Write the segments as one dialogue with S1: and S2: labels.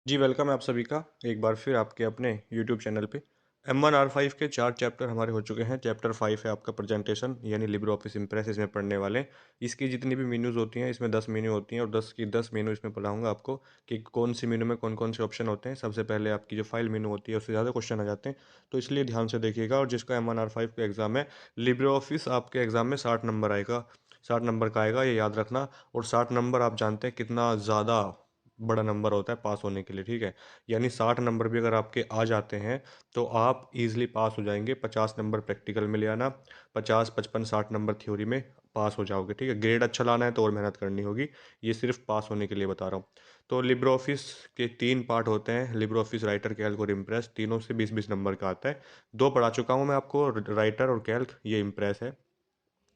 S1: जी, welcome है आप सभी का एक बार फिर आपके अपने यूट्यूब चैनल पे। M1R5 के 4 चैप्टर हमारे हो चुके हैं। चैप्टर 5 है आपका प्रेजेंटेशन यानी लिब्रे ऑफिस इम्प्रेस, इसमें पढ़ने वाले हैं। इसकी जितनी भी मेन्यूज़ होती हैं, इसमें 10 मेन्यू होती हैं और 10 की 10 मेन्यू इसमें पढ़ाऊँगा आपको कि कौन सी मेन्यू में कौन-कौन से ऑप्शन होते हैं। सबसे पहले आपकी जो फाइल मेन्यू होती है, उससे ज़्यादा क्वेश्चन आ जाते हैं, तो इसलिए ध्यान से देखिएगा। और जिसका M1R5 का एग्ज़ाम है, लिब्रे ऑफिस आपके एग्ज़ाम में 60 नंबर आएगा, 60 नंबर का आएगा, ये याद रखना। और 60 नंबर आप जानते हैं कितना ज़्यादा बड़ा नंबर होता है पास होने के लिए, ठीक है? यानी 60 नंबर भी अगर आपके आ जाते हैं तो आप इजीली पास हो जाएंगे। 50 नंबर प्रैक्टिकल में ले आना, 50 55 60 नंबर थ्योरी में पास हो जाओगे, ठीक है। ग्रेड अच्छा लाना है तो और मेहनत करनी होगी। ये सिर्फ पास होने के लिए बता रहा हूँ। तो लिब्रे ऑफिस के 3 पार्ट होते हैं, लिब्रे ऑफिस राइटर, कैल्क और इम्प्रेस। तीनों से 20-20 नंबर का आता है। 2 पढ़ा चुका हूँ मैं आपको, राइटर और कैल्क, ये इम्प्रेस है।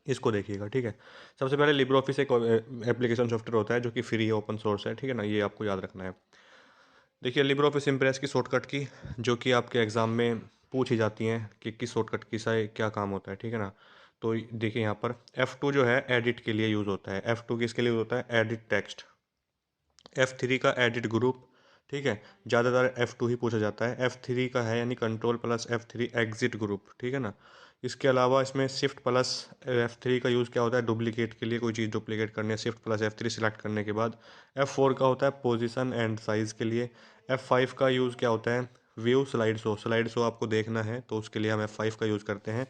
S1: इसको देखिएगा, ठीक है। सबसे पहले लिब्रे ऑफिस एक एप्लीकेशन सॉफ्टवेयर होता है जो कि फ्री है, ओपन सोर्स है, ठीक है ना। ये आपको याद रखना है। देखिए, लिब्रे ऑफिस इम्प्रेस की शॉर्टकट की जो कि आपके एग्ज़ाम में पूछी जाती हैं कि किस शॉर्टकट की से क्या काम होता है, ठीक है ना। तो देखिए यहाँ पर F2 जो है एडिट के लिए यूज़ होता है। F2 किसके लिए यूज़ होता है? Edit text. F3 का एडिट ग्रुप, ठीक है। ज़्यादातर F2 ही पूछा जाता है। F3 का है यानी control plus F3 exit group, ठीक है ना। इसके अलावा इसमें शिफ्ट प्लस F3 का यूज़ क्या होता है? डुप्लीकेट के लिए, कोई चीज़ डुप्लीकेट करनी है, शिफ्ट प्लस F3 सिलेक्ट करने के बाद। F4 का होता है पोजीशन एंड साइज़ के लिए। F5 का यूज़ क्या होता है? View slide show, slide show आपको देखना है तो उसके लिए हम F5 का यूज़ करते हैं।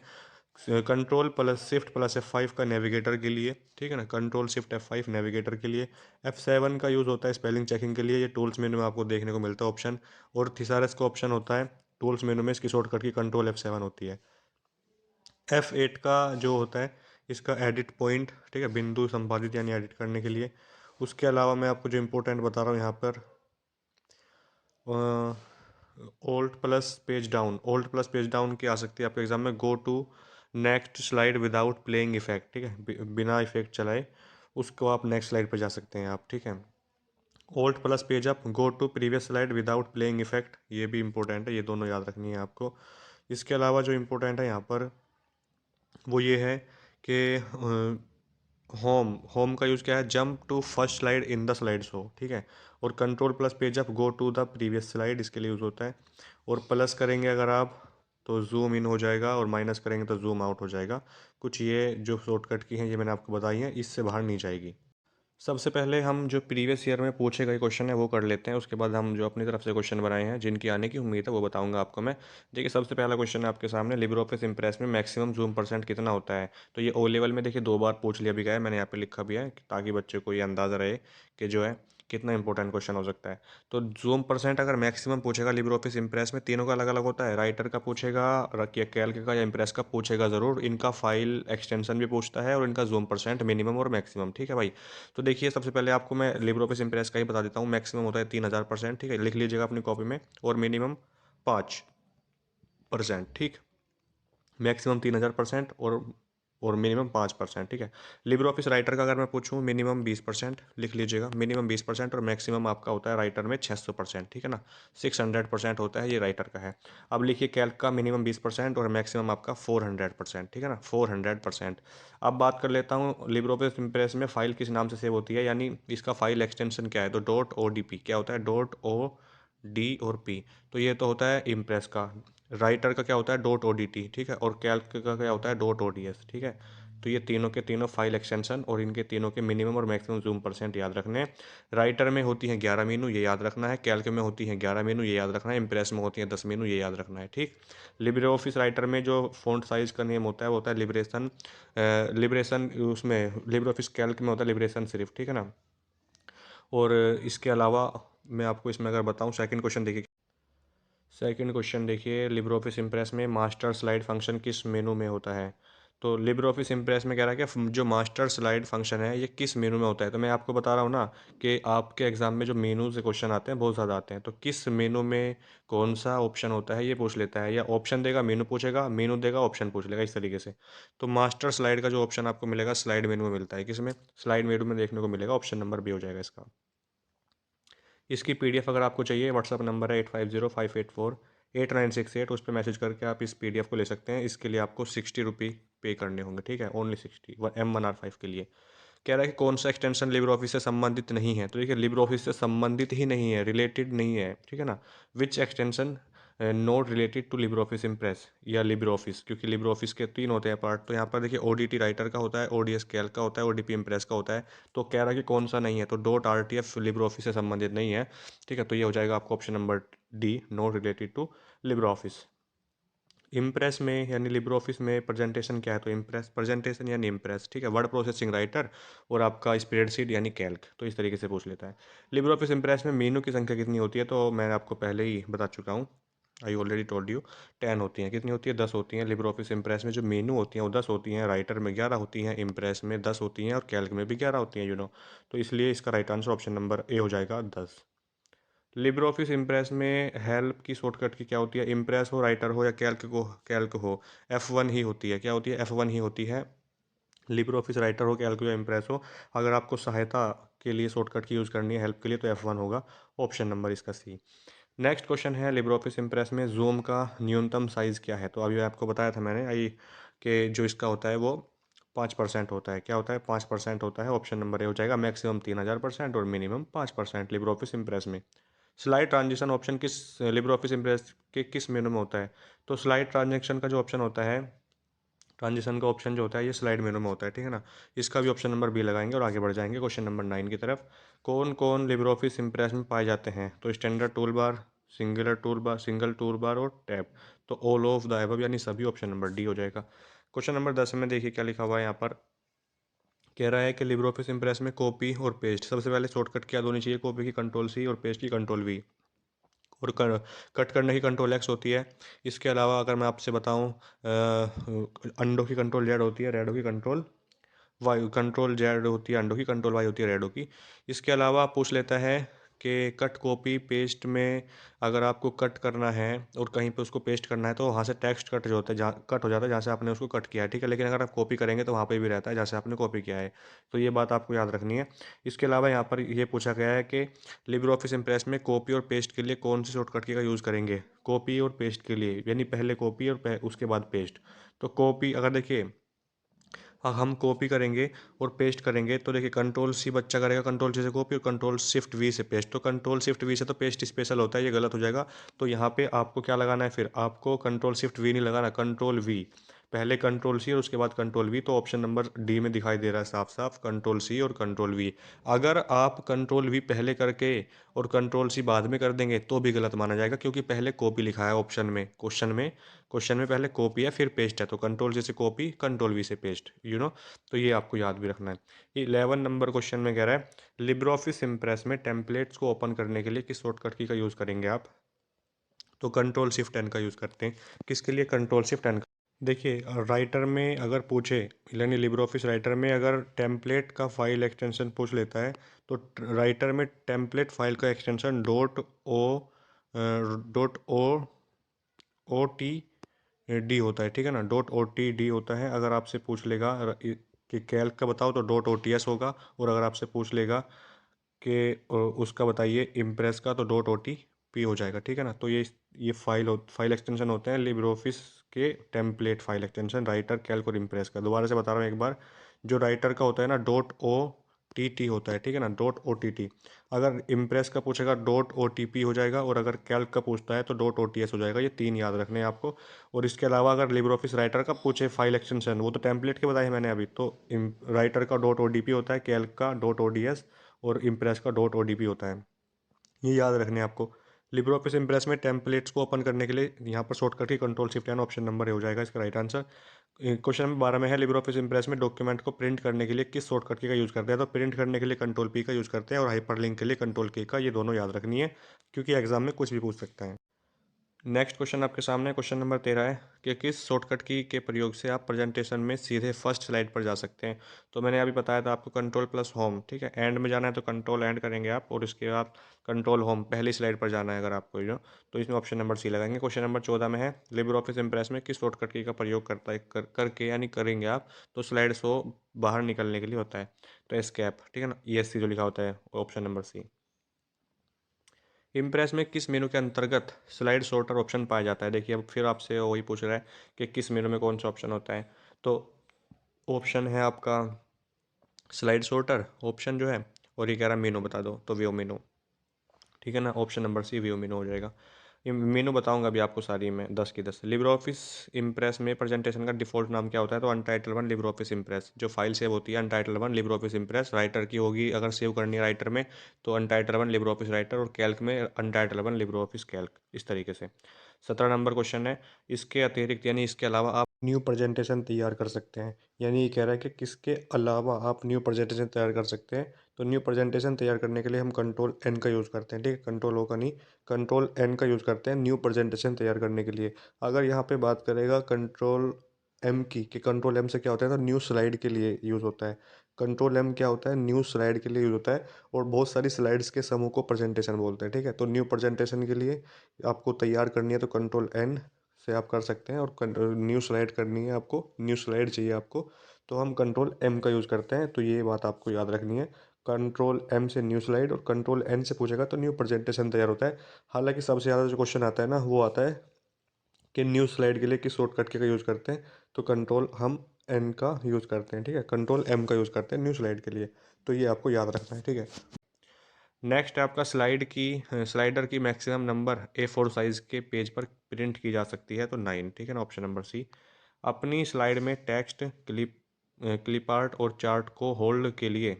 S1: Control plus shift plus F5 का नेविगेटर के लिए, ठीक है ना। कंट्रोल शिफ्ट F5 नेविगेटर के लिए। F7 का यूज़ होता है स्पेलिंग चेकिंग के लिए, ये टूल्स मेनू में आपको देखने को मिलता है ऑप्शन। और थिसारस का ऑप्शन होता है टूल्स मेनू में, इसकी शॉर्टकट की कंट्रोल F7 होती है। F8 का जो होता है इसका एडिट पॉइंट, ठीक है, बिंदु संपादित यानी एडिट करने के लिए। उसके अलावा मैं आपको जो इम्पोर्टेंट बता रहा हूँ यहाँ पर, alt plus page down, alt plus page down की आ सकती है आपके एग्जाम में। Go to next slide without playing effect, ठीक है, बिना इफेक्ट चलाए उसको आप नेक्स्ट स्लाइड पर जा सकते हैं आप, ठीक है। Alt plus page up, go to previous slide without playing effect, ये भी इंपॉर्टेंट है, ये दोनों याद रखनी है आपको। इसके अलावा जो इम्पोर्टेंट है यहाँ पर वो ये है कि होम, होम का यूज़ क्या है? Jump to first slide in the slide show, ठीक है। और control plus page up, go to the previous slide, इसके लिए यूज़ होता है। और प्लस करेंगे अगर आप तो जूम इन हो जाएगा, और माइनस करेंगे तो जूम आउट हो जाएगा। कुछ ये जो शॉर्टकट की हैं ये मैंने आपको बताई हैं, इससे बाहर नहीं जाएगी। सबसे पहले हम जो प्रीवियस ईयर में पूछे गए क्वेश्चन है वो कर लेते हैं, उसके बाद हम जो अपनी तरफ से क्वेश्चन बनाए हैं जिनकी आने की उम्मीद है वो बताऊंगा आपको मैं। देखिए, सबसे पहला क्वेश्चन है आपके सामने, लिब्रे ऑफिस इम्प्रेस में मैक्सिमम जूम परसेंट कितना होता है? तो ये ओ लेवल में देखिए 2 बार पूछ लिया भी गया है, मैंने यहाँ पे लिखा भी है ताकि बच्चे को ये अंदाज़ा रहे कि जो है कितना इंपॉर्टेंट क्वेश्चन हो सकता है। तो जूम परसेंट अगर मैक्सिमम पूछेगा लिब्रे ऑफिस इम्प्रेस में, तीनों का अलग अलग होता है। राइटर का पूछेगा, या कैल्क का या इम्प्रेस का पूछेगा ज़रूर। इनका फाइल एक्सटेंशन भी पूछता है और इनका जूम परसेंट मिनिमम और मैक्सिमम, ठीक है भाई। तो देखिए, सबसे पहले आपको मैं लिब्रे ऑफिस इम्प्रेस का ही बता देता हूँ। मैक्सिमम होता है 3000%, ठीक है, लिख लीजिएगा अपनी कॉपी में। और मिनिमम 5%, ठीक। मैक्सिमम 3000% और मिनिमम 5%, ठीक है। लिब्रे ऑफिस राइटर का अगर मैं पूछूं, मिनिमम 20%, लिख लीजिएगा, मिनिमम 20%। और मैक्सिमम आपका होता है राइटर में 600%, ठीक है ना। 600% होता है, ये राइटर का है। अब लिखिए, कैल्क का मिनिमम 20% और मैक्सिमम आपका 400%, ठीक है ना, 400%। अब बात कर लेता हूँ लिब्रे ऑफिस इम्प्रेस में फाइल किस नाम से सेव होती है, यानी इसका फाइल एक्सटेंशन क्या है? तो डॉट ओ डी पी। क्या होता है? डॉट ओ डी और पी। तो ये तो होता है इम्प्रेस का। राइटर का क्या होता है? डॉट ओ डी टी, ठीक है। और कैल्क का क्या होता है? डॉट ओ डी एस, ठीक है। तो ये तीनों के तीनों फाइल एक्सटेंशन और इनके तीनों के मिनिमम और मैक्सिमम जूम परसेंट याद रखने हैं। राइटर में होती है 11 मेनू, ये याद रखना है। कैल्क में होती है 11 मेनू, ये याद रखना है। इम्प्रेस में होती है 10 मेनू, ये याद रखना है, ठीक। लिब्रे ऑफिस राइटर में जो फ़ॉन्ट साइज़ का नेम होता है वो होता है लिबरेशन। लिबरेशन उसमें लिब्रे ऑफिस कैल्क में होता है लिबरेशन सिर्फ, ठीक है ना। और इसके अलावा मैं आपको इसमें अगर बताऊँ, सेकंड क्वेश्चन देखिए। सेकंड क्वेश्चन देखिए, लिब्रे ऑफिस इम्प्रेस में मास्टर स्लाइड फंक्शन किस मेनू में होता है? तो लिब्रे ऑफिस इम्प्रेस में कह रहा है कि जो मास्टर स्लाइड फंक्शन है ये किस मेनू में होता है। तो मैं आपको बता रहा हूँ ना कि आपके एग्जाम में जो मेनू से क्वेश्चन आते हैं बहुत ज़्यादा आते हैं, तो किस मेनू में कौन सा ऑप्शन होता है ये पूछ लेता है। या ऑप्शन देगा, मेनू पूछेगा, मेनू देगा, ऑप्शन पूछ लेगा, इस तरीके से। तो मास्टर स्लाइड का जो ऑप्शन आपको मिलेगा स्लाइड मेनू में मिलता है, किसमें? स्लाइड मेनू में देखने को मिलेगा, ऑप्शन नंबर बी हो जाएगा इसका। इसकी पीडीएफ अगर आपको चाहिए, व्हाट्सअप नंबर है 8505848968, उस पर मैसेज करके आप इस पीडीएफ को ले सकते हैं। इसके लिए आपको 60 रुपी पे करने होंगे, ठीक है, ओनली 60, M1R5 के लिए। कह रहा है कि कौन सा एक्सटेंशन लिब्रे ऑफिस से संबंधित नहीं है, तो देखिए लिब्रे ऑफिस से संबंधित ही नहीं है, रिलेटेड नहीं है, ठीक है ना। Which extension not related to LibreOffice Impress या लिब्रे ऑफिस, क्योंकि लिब्रे ऑफिस के 3 होते हैं पार्ट, तो यहाँ पर देखिए ओडीटी राइटर का होता है, ओडीएस कैल्क का होता है, ओडीपी इम्प्रेस का होता है। तो कह रहा है कि कौन सा नहीं है, तो डॉट आरटीएफ लिब्रे ऑफिस से संबंधित नहीं है, ठीक है। तो ये हो जाएगा आपका option number D, not related to LibreOffice. Impress में यानी लिब्रे ऑफिस में प्रेजेंटेशन क्या है, तो इम्प्रेस प्रेजेंटेशन यानी इम्प्रेस, ठीक है। वर्ड प्रोसेसिंग राइटर और आपका स्प्रेडशीट यानी कैल्क, तो इस तरीके से पूछ लेता है। लिब्रे ऑफिस इम्प्रेस में मेनू की संख्या कितनी होती है, तो मैं आपको पहले ही बता चुका हूँ, आई ऑलरेडी टोल्ड यू। 10 होती हैं। कितनी होती है, 10 होती हैं। लिब्रे ऑफिस इम्प्रेस में जो मेनू होती हैं वो 10 होती हैं, राइटर में 11 होती हैं, इम्प्रेस में 10 होती हैं और कैल्क में भी 11 होती हैं, तो इसलिए इसका right answer option number A हो जाएगा 10। लिब्रे ऑफिस इम्प्रेस में हेल्प की शॉर्टकट की क्या होती है, इम्प्रेस हो, राइटर हो या कैल्क हो, F1 ही होती है। क्या होती है, F1 ही होती है। लिब्रे ऑफिस राइटर हो, कैल्क हो या इम्प्रेस हो, अगर आपको सहायता के लिए शॉर्टकट की यूज़ करनी है हेल्प के लिए, तो F1 होगा, ऑप्शन नंबर इसका सी। नेक्स्ट क्वेश्चन है, लिब्रे ऑफिस इम्प्रेस में जूम का न्यूनतम साइज़ क्या है, तो अभी आपको बताया था मैंने आई कि जो इसका होता है वो 5% होता है। क्या होता है, 5% होता है, ऑप्शन नंबर ए हो जाएगा। मैक्सिमम 3000% और मिनिमम 5% लिब्रे ऑफिस इम्प्रेस में। स्लाइड ट्रांजिशन ऑप्शन किस लिब्रे ऑफिस इम्प्रेस के किस मेनू में होता है, तो स्लाइड ट्रांजेक्शन का जो ऑप्शन होता है, ट्रांजिशन का ऑप्शन जो होता है ये स्लाइड मेनू में होता है, ठीक है ना। इसका भी ऑप्शन नंबर बी लगाएंगे और आगे बढ़ जाएंगे क्वेश्चन नंबर 9 की तरफ। कौन कौन लिब्रे ऑफिस इम्प्रेस में पाए जाते हैं, तो standard tool bar, single tool bar और टैब, तो ऑल ऑफ द अबव यानी सभी, ऑप्शन नंबर डी हो जाएगा। क्वेश्चन नंबर 10 में देखिए क्या लिखा हुआ है यहाँ पर। कह रहा है कि लिब्रे ऑफिस इम्प्रेस में कॉपी और पेस्ट, सबसे पहले शॉर्टकट क्या होनी चाहिए, कॉपी की कंट्रोल सी और पेस्ट की कंट्रोल वी, और कट करने की कंट्रोल एक्स होती है। इसके अलावा अगर मैं आपसे बताऊं, अंडों की कंट्रोल जेड होती है, रेडो की कंट्रोल वाई, कंट्रोल जेड होती है अंडों की, कंट्रोल वाई होती है रेडो की। इसके अलावा पूछ लेता है कि कट कॉपी पेस्ट में अगर आपको कट करना है और कहीं पे उसको पेस्ट करना है, तो वहाँ से टेक्स्ट कट जो होता है, जहाँ कट हो जाता है जहाँ से आपने उसको कट किया है, ठीक है। लेकिन अगर आप कॉपी करेंगे तो वहाँ पे भी रहता है जहाँ से आपने कॉपी किया है, तो ये बात आपको याद रखनी है। इसके अलावा यहाँ पर ये पूछा गया है कि लिब्रे ऑफिस इम्प्रेस में कॉपी और पेस्ट के लिए कौन सी शॉर्टकट की का यूज़ करेंगे, कॉपी और पेस्ट के लिए यानी पहले कॉपी और उसके बाद पेस्ट। तो कॉपी अगर देखिए, हम कॉपी करेंगे और पेस्ट करेंगे, तो देखिए कंट्रोल सी बच्चा करेगा, कंट्रोल सी से कॉपी और कंट्रोल शिफ्ट वी से पेस्ट, तो कंट्रोल शिफ्ट वी से तो पेस्ट स्पेशल होता है, ये गलत हो जाएगा। तो यहाँ पे आपको क्या लगाना है, फिर आपको कंट्रोल शिफ्ट वी नहीं लगाना, कंट्रोल वी, पहले कंट्रोल सी और उसके बाद कंट्रोल वी, तो ऑप्शन नंबर डी में दिखाई दे रहा है साफ साफ, कंट्रोल सी और कंट्रोल वी। अगर आप कंट्रोल वी पहले करके और कंट्रोल सी बाद में कर देंगे तो भी गलत माना जाएगा, क्योंकि पहले कॉपी लिखा है ऑप्शन में, क्वेश्चन में पहले कॉपी है फिर पेस्ट है, तो कंट्रोल सी से कॉपी, कंट्रोल वी से पेस्ट, तो ये आपको याद भी रखना है। 11 नंबर क्वेश्चन में कह रहा है, लिब्रे ऑफिस इम्प्रेस में टेम्पलेट्स को ओपन करने के लिए किस शॉर्टकट की का यूज़ करेंगे आप, तो कंट्रोल शिफ्ट एन का यूज़ करते हैं। किसके लिए, कंट्रोल शिफ्ट एन का। देखिए राइटर में अगर पूछे, यानी लिब्रे ऑफिस राइटर में अगर टेम्पलेट का फाइल एक्सटेंशन पूछ लेता है, तो राइटर में टेम्पलेट फाइल का एक्सटेंशन .o टी होता है, ठीक है ना, .o.t.d होता है। अगर आपसे पूछ लेगा कि कैल्क का बताओ, तो .o.t.s होगा, और अगर आपसे पूछ लेगा कि उसका बताइए इम्प्रेस का, तो .o.t.p हो जाएगा, ठीक है ना। तो ये फाइल एक्सटेंशन होते हैं लिब्रे ऑफिस के, template file extension, writer, Calc और इम्प्रेस का। दोबारा से बता रहा हूँ एक बार, जो राइटर का होता है ना, .o.t.t होता है, ठीक है ना, .o.t.t। अगर इम्प्रेस का पूछेगा .o.t.p हो जाएगा, और अगर कैल्क का पूछता है तो .o.t.s हो जाएगा। ये 3 याद रखने हैं आपको। और इसके अलावा अगर लिब्रे ऑफिस राइटर का पूछे फाइल एक्सटेंशन, वो तो टेम्पलेट के बताए मैंने अभी, तो राइटर का .o.d.p होता है, कैल्क का .o.ds और इम्प्रेस का .o.d.p होता है। ये याद रखने हैं आपको। लिब्रे ऑफिस इम्प्रेस में टेम्पलेट्स को ओपन करने के लिए यहाँ पर shortcut key control shift N, option number A हो जाएगा इसका राइट आंसर। क्वेश्चन नंबर 12 में है, लिब्रे ऑफिस इम्प्रेस में डॉक्यूमेंट को प्रिंट करने के लिए किस शॉर्टकट की का यूज़ करते हैं, तो प्रिंट करने के लिए कंट्रोल पी का यूज़ करते हैं, और हाइपरलिंक के लिए कंट्रोल के का। ये दोनों याद रखनी है, क्योंकि एग्जाम में कुछ भी पूछ सकता है। नेक्स्ट क्वेश्चन आपके सामने, क्वेश्चन नंबर 13 है कि किस शॉर्टकट की के प्रयोग से आप प्रेजेंटेशन में सीधे फर्स्ट स्लाइड पर जा सकते हैं, तो मैंने अभी बताया था आपको कंट्रोल प्लस होम, ठीक है। एंड में जाना है तो कंट्रोल एंड करेंगे आप, और इसके बाद कंट्रोल होम, पहली स्लाइड पर जाना है अगर आपको, तो इसमें ऑप्शन नंबर सी लगाएंगे। क्वेश्चन नंबर 14 में है, लिब्रे ऑफिस इम्प्रेस में किस शॉर्टकट की का प्रयोग करता है करके यानी करेंगे आप, तो स्लाइड शो बाहर निकलने के लिए होता है, तो एस्केप, ठीक है ना, ESC जो लिखा होता है, ऑप्शन नंबर सी। इम्प्रेस में किस मेनू के अंतर्गत स्लाइड सॉर्टर ऑप्शन पाया जाता है, देखिए अब फिर आपसे वही पूछ रहा है कि किस मेनू में कौन सा ऑप्शन होता है, तो ऑप्शन है आपका स्लाइड शॉर्टर ऑप्शन जो है, और ये कह रहा मेनू बता दो, तो व्यू मेनू, ठीक है ना। ऑप्शन नंबर सी व्यू मेनू हो जाएगा। ये मेनू बताऊंगा अभी आपको सारी में 10 की 10। लिब्रे ऑफिस इम्प्रेस में प्रेजेंटेशन का डिफॉल्ट नाम क्या होता है, तो untitled one Libre office impress. जो फाइल सेव होती है अनटाइटल one Libre office impress, writer की होगी अगर सेव करनी है राइटर में तो untitled one Libre office writer, और कैल्क में अनटाइटल वन लिब्रे ऑफिस कैल्क, इस तरीके से। 17 नंबर क्वेश्चन है, इसके अतिरिक्त यानी इसके अलावा आप न्यू प्रेजेंटेशन तैयार कर सकते हैं। यानी ये कह रहा है कि किसके अलावा आप न्यू प्रेजेंटेशन तैयार कर सकते हैं। तो न्यू प्रेजेंटेशन तैयार करने के लिए हम कंट्रोल एन का यूज़ करते हैं, ठीक है, कंट्रोल ओ का नहीं, कंट्रोल एन का यूज़ करते हैं न्यू प्रेजेंटेशन तैयार करने के लिए। अगर यहाँ पे बात करेगा कंट्रोल एम की, कि कंट्रोल एम से क्या होता है, तो न्यू स्लाइड के लिए यूज़ होता है। कंट्रोल एम क्या होता है, न्यू स्लाइड के लिए यूज़ होता है, और बहुत सारी स्लाइड्स के समूह को प्रेजेंटेशन बोलते हैं, ठीक है। तो न्यू प्रेजेंटेशन के लिए आपको तैयार करनी है तो कंट्रोल एन से आप कर सकते हैं, और न्यू स्लाइड करनी है आपको, न्यू स्लाइड चाहिए आपको, तो हम कंट्रोल एम का यूज़ करते हैं। तो ये बात आपको याद रखनी है, कंट्रोल एम से न्यू स्लाइड, और कंट्रोल एन से पूछेगा तो न्यू प्रेजेंटेशन तैयार होता है। हालांकि सबसे ज़्यादा जो क्वेश्चन आता है ना वो आता है कि न्यू स्लाइड के लिए किस शॉर्टकट के का यूज़ करते हैं, तो कंट्रोल हम एन का यूज़ करते हैं, ठीक है, कंट्रोल एम का यूज़ करते हैं न्यू स्लाइड के लिए। तो ये आपको याद रखना है, ठीक है। नेक्स्ट है आपका स्लाइडर की मैक्सिमम नंबर A4 साइज के पेज पर प्रिंट की जा सकती है, तो 9, ठीक है ना, ऑप्शन नंबर सी। अपनी स्लाइड में टेक्स्ट क्लिप आर्ट और चार्ट को होल्ड के लिए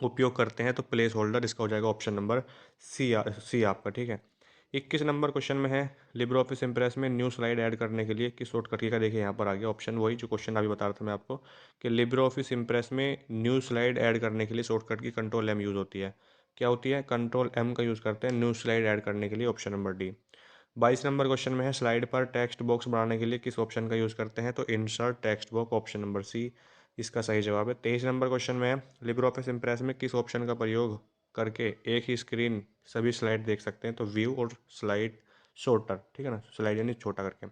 S1: उपयोग करते हैं, तो प्लेस होल्डर, इसका हो जाएगा ऑप्शन नंबर सी आपका, ठीक है। 21 नंबर क्वेश्चन में है, लिब्रे ऑफिस इंप्रेस में न्यू स्लाइड ऐड करने के लिए किस शॉर्टकट की का, देखिए यहाँ पर आ गया ऑप्शन, वही जो क्वेश्चन अभी बता रहा था मैं आपको, कि लिब्रे ऑफिस इंप्रेस में न्यू स्लाइड ऐड करने के लिए shortcut key control M use होती है। क्या होती है, कंट्रोल एम का यूज़ करते हैं न्यू स्लाइड ऐड करने के लिए, option number D. 22 number question में है, स्लाइड पर टेक्स्ट बॉक्स बनाने के लिए किस ऑप्शन का यूज़ करते हैं, तो insert text box, option number C इसका सही जवाब है। 23 नंबर क्वेश्चन में है, लिब्रे ऑफिस इंप्रेस में किस ऑप्शन का प्रयोग करके एक ही स्क्रीन सभी स्लाइड देख सकते हैं, तो व्यू और स्लाइड शॉर्टर, ठीक है ना, स्लाइड यानी छोटा करके,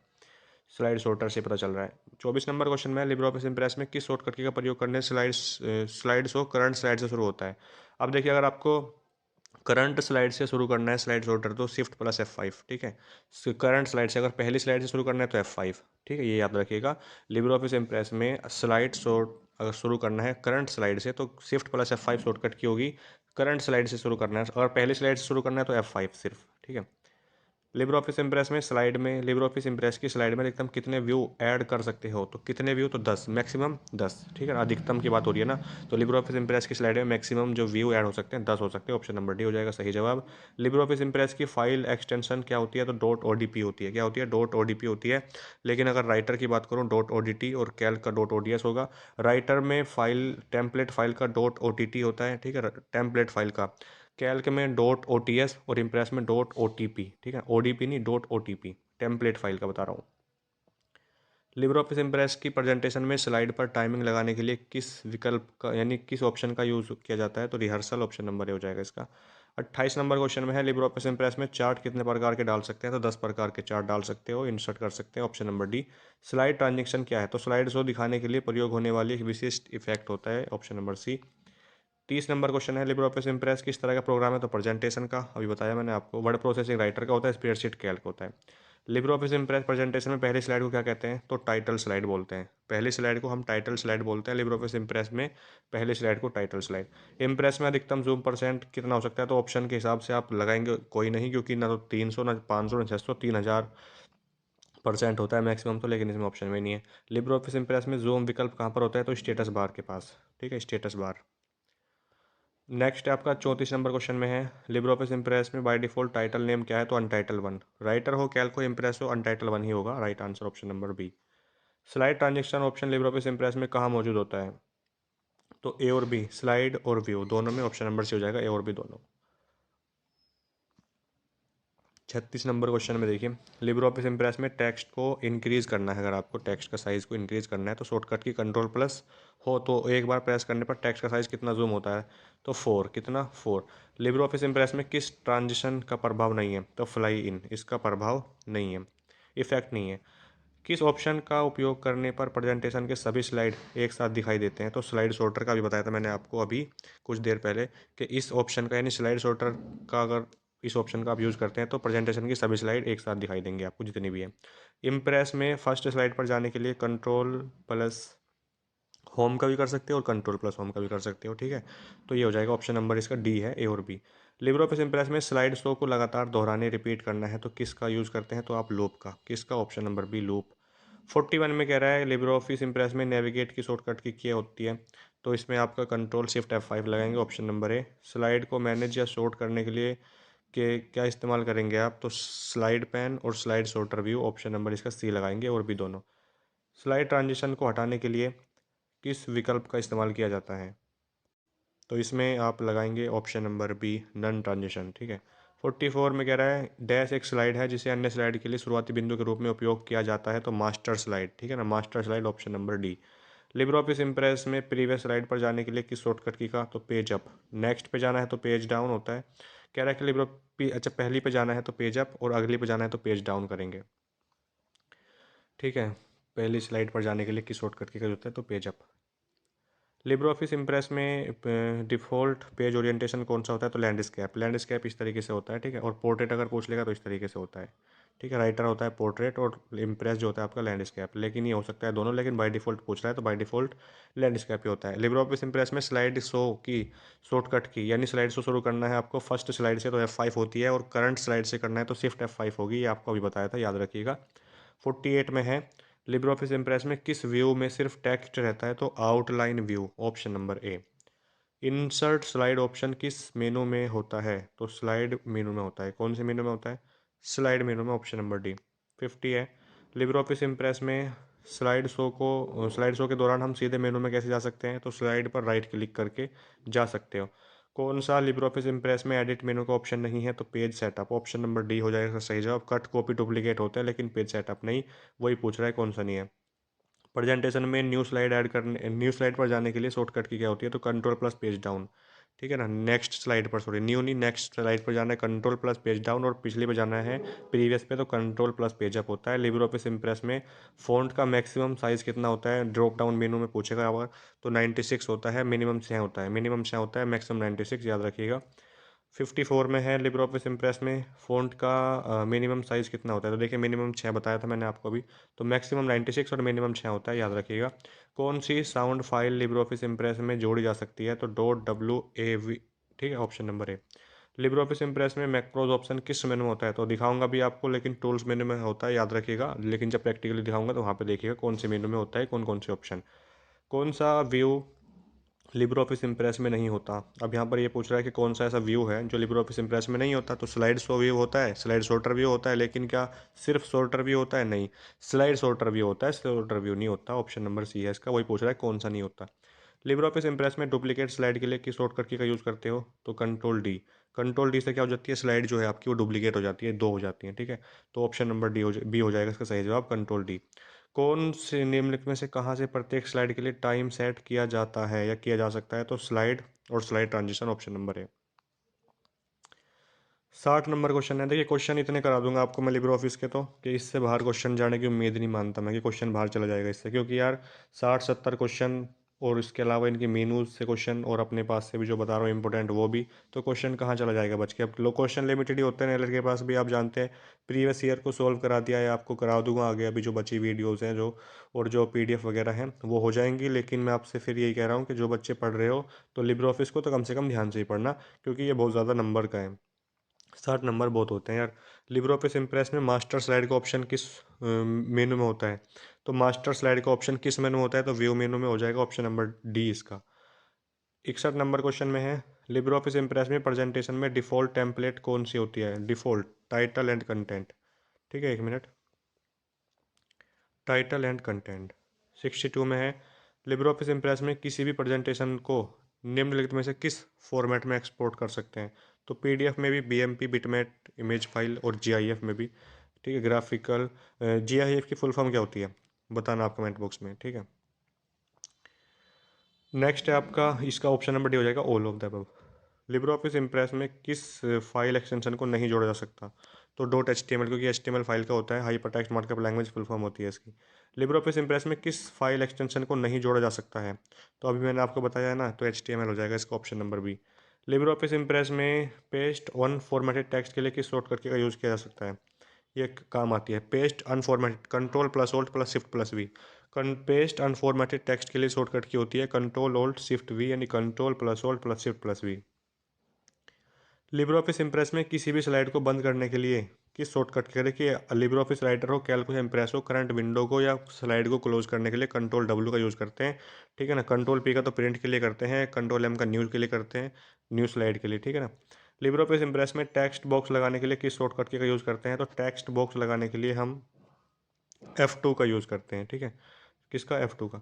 S1: स्लाइड शॉर्टर से पता चल रहा है। 24 नंबर क्वेश्चन में लिब्रे ऑफिस इंप्रेस में किस शॉर्टकट की का प्रयोग करने स्लाइड शो करंट स्लाइड से शुरू होता है। अब देखिए, अगर आपको करंट स्लाइड से शुरू करना है स्लाइड शॉर्टर, तो शिफ्ट प्लस F5, ठीक है। करंट स्लाइड से, अगर पहली स्लाइड से शुरू करना है तो F5, ठीक है, ये याद रखिएगा। लिब्रे ऑफिस इंप्रेस में स्लाइड शॉर्ट अगर शुरू करना है करंट स्लाइड से तो शिफ्ट प्लस F5 शॉर्टकट की होगी। करंट स्लाइड से शुरू करना है, अगर पहली स्लाइड से शुरू करना है तो F5 सिर्फ, ठीक है। लिब्रे ऑफिस इंप्रेस में लिब्रे ऑफिस इंप्रेस की स्लाइड में अधिकतम कितने व्यू ऐड कर सकते हो, तो कितने व्यू, तो 10, मैक्सिमम 10, ठीक है ना, अधिकतम की बात हो रही है ना। तो लिब्रे ऑफिस इंप्रेस की स्लाइड में मैक्सिमम जो व्यू ऐड हो सकते हैं 10 हो सकते हैं, ऑप्शन नंबर डी हो जाएगा सही जवाब। लिब्रे ऑफिस इंप्रेस की फाइल एक्सटेंशन क्या होती है, तो डॉट ओडीपी होती है। क्या होती है, डॉट ओडीपी होती है। लेकिन अगर राइटर की बात करूँ डॉट ओडीटी, और कैल्क का डॉट ओडीएस होगा। राइटर में फाइल टेम्पलेट फाइल का डॉट ओटीटी होता है, ठीक है, टेम्पलेट फाइल का। कैल्क में डॉट ओटीएस, और इम्प्रेस में डॉट ओटीपी, ठीक है, ओडीपी नहीं, डॉट ओटीपी, टेम्पलेट फाइल का बता रहा हूँ। लिब्रे ऑफिस इम्प्रेस की प्रेजेंटेशन में स्लाइड पर टाइमिंग लगाने के लिए किस विकल्प का यानी किस ऑप्शन का यूज़ किया जाता है, तो रिहर्सल, ऑप्शन नंबर ए हो जाएगा इसका। 28 नंबर क्वेश्चन में है, लिब्रे ऑफिस इम्प्रेस में चार्ट कितने प्रकार के डाल सकते हैं, तो 10 प्रकार के चार्ट डाल सकते हो, इंसर्ट कर सकते हैं, option number D. Slide transaction क्या है, तो स्लाइड शो दिखाने के लिए प्रयोग होने वाली एक विशिष्ट इफेक्ट होता है, option number C. 30 number question है, लिब्रे ऑफिस इम्प्रेस किस तरह का प्रोग्राम है, तो प्रेजेंटेशन का, अभी बताया मैंने आपको। वर्ड प्रोसेसिंग राइटर का होता है, स्प्रेडशीट कैल्क होता है। लिब्रे ऑफिस इम्प्रेस प्रेजेंटेशन में पहली स्लाइड को क्या कहते हैं, तो टाइटल स्लाइड बोलते हैं। पहली स्लाइड को हम टाइटल स्लाइड बोलते हैं लिब्रे ऑफिस इम्प्रेस में, पहली स्लाइड को टाइटल स्लाइड। इम्प्रेस में अधिकतम जूम परसेंट कितना हो सकता है, तो ऑप्शन के हिसाब से आप लगाएंगे कोई नहीं, क्योंकि ना तो 300, ना 500, ना 600, 3000% होता है मैक्सिमम, तो लेकिन इसमें ऑप्शन में नहीं है। लिब्रे ऑफिस इम्प्रेस में जूम विकल्प कहाँ पर होता है, तो स्टेटस बार के पास, ठीक है, स्टेटस बार। नेक्स्ट आपका 34 नंबर क्वेश्चन में है, लिब्रे ऑफिस इम्प्रेस में बाय डिफॉल्ट टाइटल नेम क्या है, तो अनटाइटल वन। राइटर हो, कैल्क हो, इम्प्रेस हो, अनटाइटल वन ही होगा right answer, option number B. Slide transaction option LibreOffice Impress में कहाँ मौजूद होता है, तो ए और बी, स्लाइड और व्यू दोनों में, ऑप्शन नंबर सी हो जाएगा, ए और बी दोनों। 36 नंबर क्वेश्चन में देखिए, लिब्रे ऑफिस इम्प्रेस में टेक्स्ट को इंक्रीज करना है, अगर आपको टेक्स्ट का साइज को इंक्रीज करना है तो शॉर्टकट की कंट्रोल प्लस हो, तो एक बार प्रेस करने पर टेक्स्ट का साइज कितना जूम होता है, तो 4, कितना 4। लिब्रे ऑफिस इम्प्रेस में किस ट्रांजिशन का प्रभाव नहीं है, तो फ्लाई इन, इसका प्रभाव नहीं है, इफेक्ट नहीं है। किस ऑप्शन का उपयोग करने पर प्रेजेंटेशन के सभी स्लाइड एक साथ दिखाई देते हैं, तो स्लाइड शॉर्टर का भी बताया था मैंने आपको अभी कुछ देर पहले, कि इस ऑप्शन का यानी स्लाइड शॉर्टर का अगर इस ऑप्शन का आप यूज़ करते हैं तो प्रेजेंटेशन की सभी स्लाइड एक साथ दिखाई देंगे आपको, जितनी भी है। इम्प्रेस में फर्स्ट स्लाइड पर जाने के लिए कंट्रोल प्लस होम का भी कर सकते हो और कंट्रोल प्लस होम का भी कर सकते हो, ठीक है। तो ये हो जाएगा ऑप्शन नंबर इसका डी है, ए और बी। लिब्रे ऑफिस इम्प्रेस में स्लाइड शो को लगातार दोहराने रिपीट करना है तो किसका यूज़ करते हैं, तो आप लूप का। किसका, ऑप्शन नंबर बी, लूप। 41 में कह रहा है लिब्रे ऑफिस इम्प्रेस में नेविगेट की शॉर्टकट की क्या होती है, तो इसमें आपका कंट्रोल शिफ्ट F5 लगाएंगे, ऑप्शन नंबर ए। स्लाइड को मैनेज या शॉर्ट करने के लिए के क्या इस्तेमाल करेंगे आप, तो स्लाइड पैन और slide shorter view, option number इसका सी लगाएंगे, और भी दोनों। स्लाइड ट्रांजिशन को हटाने के लिए किस विकल्प का इस्तेमाल किया जाता है, तो इसमें आप लगाएंगे option number B, none transition, ठीक है। 44 में कह रहा है डैश एक स्लाइड है जिसे अन्य स्लाइड के लिए शुरुआती बिंदु के रूप में उपयोग किया जाता है, तो मास्टर स्लाइड, ठीक है ना, master slide, option number D. Libre office Impress में प्रीवियस स्लाइड पर जाने के लिए किस शॉर्टकट की का, तो पेज अप। नेक्स्ट पे जाना है तो पेज डाउन होता है। कह रहा है कि अच्छा, पहली पे जाना है तो पेज अप और अगली पे जाना है तो पेज डाउन करेंगे, ठीक है। पहली स्लाइड पर जाने के लिए किस शॉर्टकट की का होता है, तो page up. Libre office Impress में डिफ़ॉल्ट पेज ओरिएंटेशन कौन सा होता है, तो लैंडस्केप। लैंडस्केप इस तरीके से होता है, ठीक है। और पोर्ट्रेट अगर पूछ लेगा तो इस तरीके से होता है, ठीक है। राइटर होता है पोर्ट्रेट और इम्प्रेस जो होता है आपका लैंडस्केप, लेकिन ये हो सकता है दोनों, लेकिन बाय डिफ़ॉल्ट पूछ रहा है तो बाय डिफ़ॉल्ट लैंडस्केप ही होता है। लिब्रे ऑफिस इम्प्रेस में स्लाइड शो की शॉर्टकट की, यानी स्लाइड शो शुरू करना है आपको फर्स्ट स्लाइड से तो F5 होती है, और करंट स्लाइड से करना है तो शिफ्ट F5 होगी, ये आपको अभी बताया था, याद रखिएगा। 48 में है लिब्रे ऑफिस इम्प्रेस में किस व्यू में सिर्फ टेक्स्ट रहता है, तो आउटलाइन व्यू, ऑप्शन नंबर ए। इंसर्ट स्लाइड ऑप्शन किस मेनू में होता है, तो स्लाइड मेनू में होता है। कौन से मेनू में होता है, स्लाइड मेनू में, ऑप्शन नंबर डी। 50 है लिब्रे ऑफिस इम्प्रेस में स्लाइड शो के दौरान हम सीधे मेनू में कैसे जा सकते हैं, तो स्लाइड पर राइट क्लिक करके जा सकते हो। कौन सा लिब्रे ऑफिस इम्प्रेस में एडिट मेनू का ऑप्शन नहीं है, तो page setup, option number D हो जाएगा सही जवाब। कट कॉपी डुप्लीकेट होता है लेकिन पेज सेटअप नहीं, वही पूछ रहा है कौन सा नहीं है। प्रेजेंटेशन में न्यू स्लाइड ऐड करने, न्यू स्लाइड पर जाने के लिए शॉर्टकट की क्या होती है, तो कंट्रोल प्लस पेज डाउन, ठीक है ना। नेक्स्ट स्लाइड पर, सॉरी न्यू नहीं, नेक्स्ट स्लाइड पर जाना है कंट्रोल प्लस पेज डाउन, और पिछले पे जाना है प्रीवियस पे तो कंट्रोल प्लस पेज अप होता है। लिब्रे ऑफिस इम्प्रेस में फ़ॉन्ट का मैक्सिमम साइज़ कितना होता है, ड्रॉप डाउन मेनू में पूछेगा अगर, तो 96 होता है। मिनिमम 6 होता है, मिनिमम 6 होता है, मैक्सिमम 96, याद रखिएगा। 54 में है लिब्रे ऑफिस इम्प्रेस में फ़ॉन्ट का मिनिमम साइज़ कितना होता है, तो देखिए मिनिमम 6 बताया था मैंने आपको अभी, तो मैक्सिमम 96 और मिनिमम 6 होता है, याद रखिएगा। कौन सी sound file LibreOffice Impress में जोड़ी जा सकती है, तो .wav, ठीक है, option number A. LibreOffice Impress में मैक्रोज ऑप्शन किस मेनू में होता है, तो दिखाऊंगा भी आपको, लेकिन टूल्स मेनू में होता है, याद रखिएगा। लेकिन जब प्रैक्टिकली दिखाऊंगा तो वहाँ पे देखिएगा कौन से मेनू में होता है, कौन कौन से ऑप्शन। कौन सा व्यू लिब्रे ऑफिस इम्प्रेस में नहीं होता, अब यहाँ पर ये पूछ रहा है कि कौन सा ऐसा व्यू है जो लिब्रे ऑफिस इम्प्रेस में नहीं होता, तो स्लाइड शो व्यू होता है, स्लाइड सॉर्टर व्यू होता है, लेकिन क्या सिर्फ सॉर्टर व्यू होता है, नहीं, स्लाइड सॉर्टर व्यू होता है, सॉर्टर व्यू नहीं होता, ऑप्शन नंबर सी है इसका, वही पूछ रहा है कौन सा नहीं होता। लिब्रे ऑफिस इम्प्रेस में डुप्लीकेट स्लाइड के लिए किस शॉर्टकट की का यूज़ करते हो, तो कंट्रोल डी। कंट्रोल डी से क्या हो जाती है, स्लाइड जो है आपकी वो डुप्लीकेट हो जाती है, दो हो जाती है, ठीक है। तो ऑप्शन नंबर बी हो जाएगा इसका सही जवाब, कंट्रोल डी। कौन से निम्नलिखित में से कहाँ से प्रत्येक स्लाइड के लिए टाइम सेट किया जाता है या किया जा सकता है, तो स्लाइड और स्लाइड ट्रांजिशन, ऑप्शन नंबर है। 60 नंबर क्वेश्चन है, देखिए क्वेश्चन इतने करा दूंगा आपको मैं लिब्रे ऑफिस के, तो कि इससे बाहर क्वेश्चन जाने की उम्मीद नहीं मानता मैं कि क्वेश्चन बाहर चला जाएगा इससे, क्योंकि यार 60-70 क्वेश्चन, और इसके अलावा इनके मीनूज से क्वेश्चन, और अपने पास से भी जो बता रहा हूँ इंपॉर्टेंट वो भी, तो क्वेश्चन कहाँ चला जाएगा बच के। अब लो क्वेश्चन लिमिटेड ही होते हैं नेलर के पास भी, आप जानते हैं। प्रीवियस ईयर को सॉल्व करा दिया है, आपको करा दूंगा आगे, अभी जो बची वीडियोज़ हैं जो, और जो PDF वगैरह हैं वो हो जाएंगी। लेकिन मैं आपसे फिर यही कह रहा हूँ कि जो बच्चे पढ़ रहे हो तो लिब्रे ऑफिस को तो कम से कम ध्यान से ही पढ़ना, क्योंकि ये बहुत ज़्यादा नंबर का है, 60 नंबर बहुत होते हैं यार। लिब्रे ऑफिस इम्प्रेस में मास्टर स्लाइड का ऑप्शन किस मेनू में होता है, तो मास्टर स्लाइड का ऑप्शन किस मेनू में होता है, तो व्यू मेनू में हो जाएगा, ऑप्शन नंबर डी इसका। 61 नंबर क्वेश्चन में है लिब्रे ऑफिस इम्प्रेस में प्रेजेंटेशन में डिफ़ॉल्ट टेम्पलेट कौन सी होती है, डिफ़ॉल्ट टाइटल एंड कंटेंट, ठीक है, एक मिनट, टाइटल एंड कंटेंट। 62 में है लिब्रे ऑफिस इम्प्रेस में किसी भी प्रेजेंटेशन को निम्नलिखित में से किस फॉर्मेट में एक्सपोर्ट कर सकते हैं, तो PDF में भी, BMP बिटमैप इमेज फाइल, और GIF में भी, ठीक है, ग्राफिकल। GIF की फुल फॉर्म क्या होती है बताना आप कमेंट बॉक्स में, ठीक है। नेक्स्ट है आपका, इसका ऑप्शन नंबर डी हो जाएगा, all of the above. Libre office Impress में किस फाइल एक्सटेंशन को नहीं जोड़ा जा सकता, तो .html, क्योंकि HTML फाइल का होता है, hyper text markup language full form होती है इसकी। लिब्रे ऑफिस इम्प्रेस में किस फाइल एक्सटेंशन को नहीं जोड़ा जा सकता है, तो अभी मैंने आपको बताया है ना, तो HTML हो जाएगा इसका, option number B. LibreOffice Impress में पेस्ट वन फॉर्मेटेड टेक्स्ट के लिए किस शॉर्टकट का यूज़ किया जा सकता है, ये काम आती है, paste unformatted, control plus alt plus shift plus V. Paste unformatted text के लिए शॉर्टकट की होती है कंट्रोल ऑल्ट शिफ्ट वी, यानी control plus alt plus shift plus V. LibreOffice Impress में किसी भी स्लाइड को बंद करने के लिए किस शॉर्टकट करें कि लिब्रे ऑफिस राइटर हो, कैल्क हो, इंप्रेस हो, करंट विंडो को या स्लाइड को क्लोज करने के लिए कंट्रोल डब्ल्यू का यूज़ करते हैं। ठीक है ना। कंट्रोल पी का तो प्रिंट के लिए करते हैं, कंट्रोल एम का न्यूज़ के लिए करते हैं, न्यू स्लाइड के लिए। ठीक है ना। लिब्रे ऑफिस इंप्रेस में टेक्स्ट बॉक्स लगाने के लिए किस शॉर्टकट का यूज़ करते हैं, तो टेक्स्ट बॉक्स लगाने के लिए हम F2 का यूज़ करते हैं। ठीक है। किसका, F2 का।